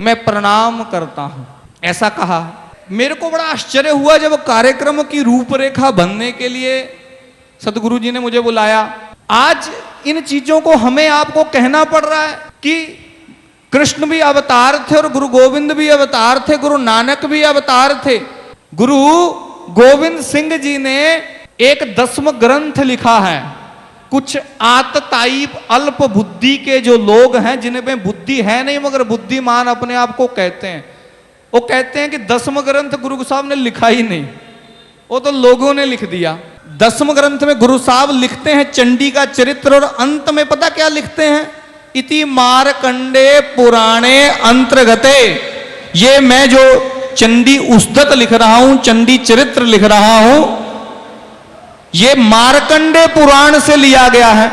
मैं प्रणाम करता हूं, ऐसा कहा। मेरे को बड़ा आश्चर्य हुआ जब कार्यक्रम की रूपरेखा बनने के लिए सतगुरु जी ने मुझे बुलाया। आज इन चीजों को हमें आपको कहना पड़ रहा है कि कृष्ण भी अवतार थे और गुरु गोविंद भी अवतार थे, गुरु नानक भी अवतार थे। गुरु गोविंद सिंह जी ने एक 10वां ग्रंथ लिखा है। कुछ आतताई अल्प बुद्धि के जो लोग हैं, जिनमें बुद्धि है नहीं मगर बुद्धिमान अपने आप को कहते हैं, वो कहते हैं कि 10वां ग्रंथ गुरु साहब ने लिखा ही नहीं, वो तो लोगों ने लिख दिया। 10वां ग्रंथ में गुरु साहब लिखते हैं चंडी का चरित्र, और अंत में पता क्या लिखते हैं? इति मारकंडे पुराणे अंतर्गते। ये मैं जो चंडी उस्दत लिख रहा हूं, चंडी चरित्र लिख रहा हूं, ये मारकंडे पुराण से लिया गया है।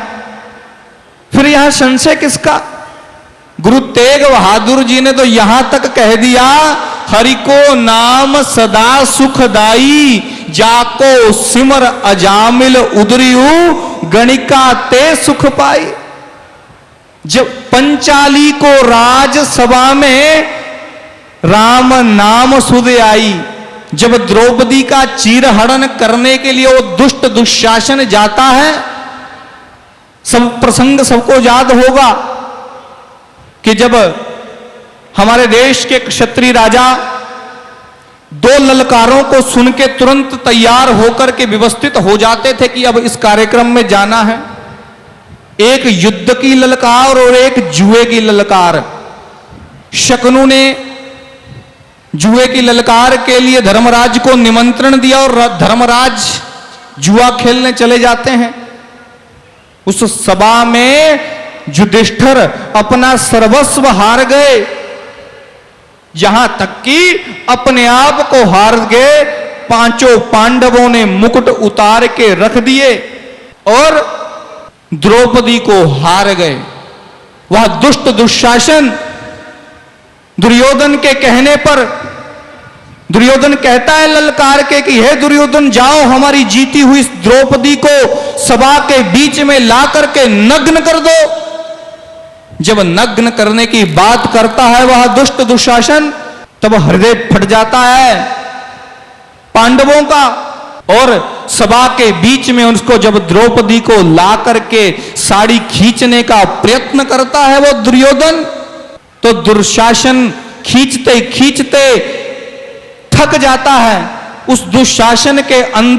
फिर यहां संशय किसका? गुरु तेग बहादुर जी ने तो यहां तक कह दिया, हरि को नाम सदा सुखदाई, जाको सिमर अजामिल उदरियु, गणिका ते सुख पाई। जब पंचाली को राजसभा में राम नाम सुध आई, जब द्रौपदी का चीरहरण करने के लिए वो दुष्ट दुशासन जाता है, सब प्रसंग सबको याद होगा कि जब हमारे देश के क्षत्रिय राजा 2 ललकारों को सुन के तुरंत तैयार होकर के व्यवस्थित हो जाते थे कि अब इस कार्यक्रम में जाना है। एक युद्ध की ललकार और एक जुए की ललकार। शकुनु ने जुए की ललकार के लिए धर्मराज को निमंत्रण दिया और धर्मराज जुआ खेलने चले जाते हैं। उस सभा में युधिष्ठिर अपना सर्वस्व हार गए, यहां तक कि अपने आप को हार गए। 5 पांडवों ने मुकुट उतार के रख दिए और द्रौपदी को हार गए। वह दुष्ट दुशासन दुर्योधन के कहने पर, दुर्योधन कहता है ललकार के कि हे दुर्योधन, जाओ हमारी जीती हुई द्रौपदी को सभा के बीच में ला करके नग्न कर दो। जब नग्न करने की बात करता है वह दुष्ट दुशासन, तब हृदय फट जाता है पांडवों का, और सभा के बीच में उसको जब द्रौपदी को ला करके साड़ी खींचने का प्रयत्न करता है वो दुर्योधन, तो दुशासन खींचते खींचते थक जाता है। उस दुशासन के अंदर